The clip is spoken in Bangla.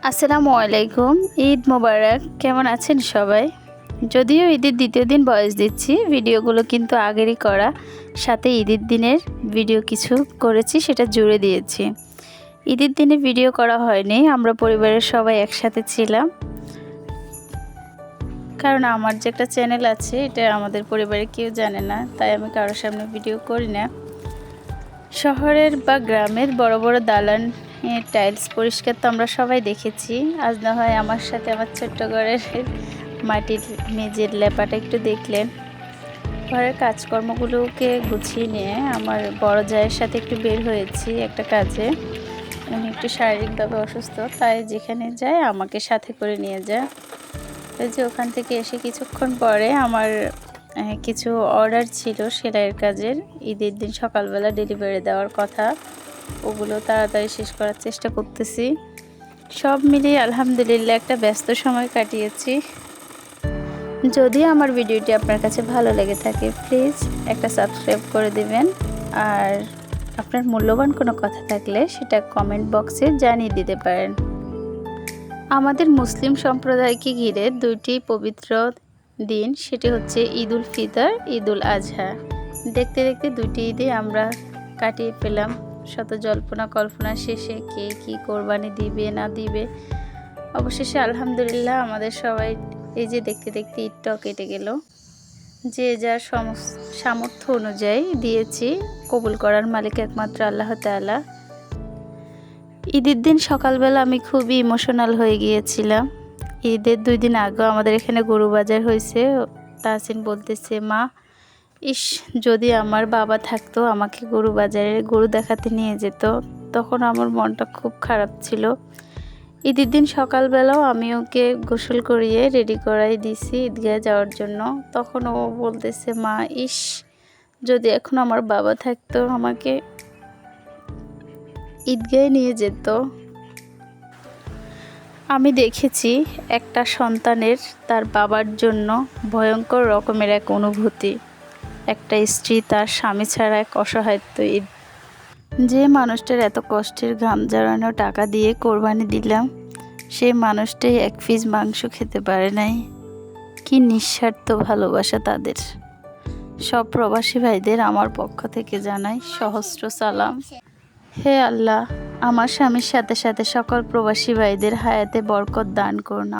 আসসালামু আলাইকুম। ঈদ মোবারক। কেমন আছেন সবাই? যদিও ঈদের দ্বিতীয় দিন ভয়েস দিচ্ছি, ভিডিওগুলো কিন্তু আগেরই করা, সাথে ঈদের দিনের ভিডিও কিছু করেছি, সেটা জুড়ে দিয়েছি। ঈদের দিনে ভিডিও করা হয়নি, আমরা পরিবারের সবাই একসাথে ছিলাম, কারণ আমার যে একটা চ্যানেল আছে এটা আমাদের পরিবারে কেউ জানে না, তাই আমি কারোর সামনে ভিডিও করি না। শহরের বা গ্রামের বড় বড় দালান টাইলস পরিষ্কার তো আমরা সবাই দেখেছি, আজ না হয় আমার সাথে আমার ছোট্ট ঘরের মাটির মেঝের লেপাটা একটু দেখলেন। ঘরের কাজকর্মগুলোকে গুছিয়ে নিয়ে আমার বড় জায়ের সাথে একটু বের হয়েছি একটা কাজে। উনি একটু শারীরিকভাবে অসুস্থ, তাই যেখানে যায় আমাকে সাথে করে নিয়ে যায়। এই যে ওখান থেকে এসে কিছুক্ষণ পরে আমার কিছু অর্ডার ছিল সেলাইয়ের কাজের, ঈদের দিন সকালবেলা ডেলিভারি দেওয়ার কথা, ওগুলো তাড়াতাড়ি শেষ করার চেষ্টা করতেছি। সব মিলিয়ে আলহামদুলিল্লাহ একটা ব্যস্ত সময় কাটিয়েছি। যদি আমার ভিডিওটি আপনার কাছে ভালো লেগে থাকে প্লিজ একটা সাবস্ক্রাইব করে দিবেন, আর আপনার মূল্যবান কোনো কথা থাকলে সেটা কমেন্ট বক্সে জানিয়ে দিতে পারেন। আমাদের মুসলিম সম্প্রদায়কে ঘিরে দুইটি পবিত্র দিন, সেটি হচ্ছে ঈদ উল ফিতর, ঈদ উল আজহা। দেখতে দেখতে দুটি ঈদে আমরা কাটিয়ে পেলাম, শত জল্পনা কল্পনা শেষে কে কি কোরবানি দিবে না দিবে। অবশেষে আলহামদুলিল্লাহ আমাদের সবাই এই যে দেখতে দেখতে ঈদটাও কেটে গেল। যে যার সামর্থ্য অনুযায়ী দিয়েছি, কবুল করার মালিক একমাত্র আল্লাহ তাআলা। ঈদের দিন সকালবেলা আমি খুবই ইমোশনাল হয়ে গিয়েছিলাম। ঈদের 2 দিন আগেও আমাদের এখানে গরু বাজার হয়েছে। তাহসিন বলতেছে, মা ইস যদি আমার বাবা থাকতো, আমাকে গরু বাজারে গরু দেখাতে নিয়ে যেত। তখন আমার মনটা খুব খারাপ ছিল। ঈদের দিন সকালবেলাও আমি ওকে গোসল করিয়ে রেডি করাই দিছি ঈদগাহে যাওয়ার জন্য। তখন ও বলতেছে, মা ইস যদি এখন আমার বাবা থাকতো, আমাকে ঈদগাহে নিয়ে যেত। আমি দেখেছি একটা সন্তানের তার বাবার জন্য ভয়ঙ্কর রকমের এক অনুভূতি, একটা স্ত্রী তার স্বামী ছাড়া এক অসহায়ত্ব। যে মানুষটার এত কষ্টের ঘাম ঝরানো টাকা দিয়ে কোরবানি দিলাম, সেই মানুষটাই এক পিস মাংস খেতে পারে নাই। কি নিঃস্বার্থ ভালোবাসা তাদের। সব প্রবাসী ভাইদের আমার পক্ষ থেকে জানাই সহস্র সালাম। হে আল্লাহ, আমার স্বামীর সাথে সাথে সকল প্রবাসী ভাইদের হায়াতে বরকত দান করুন।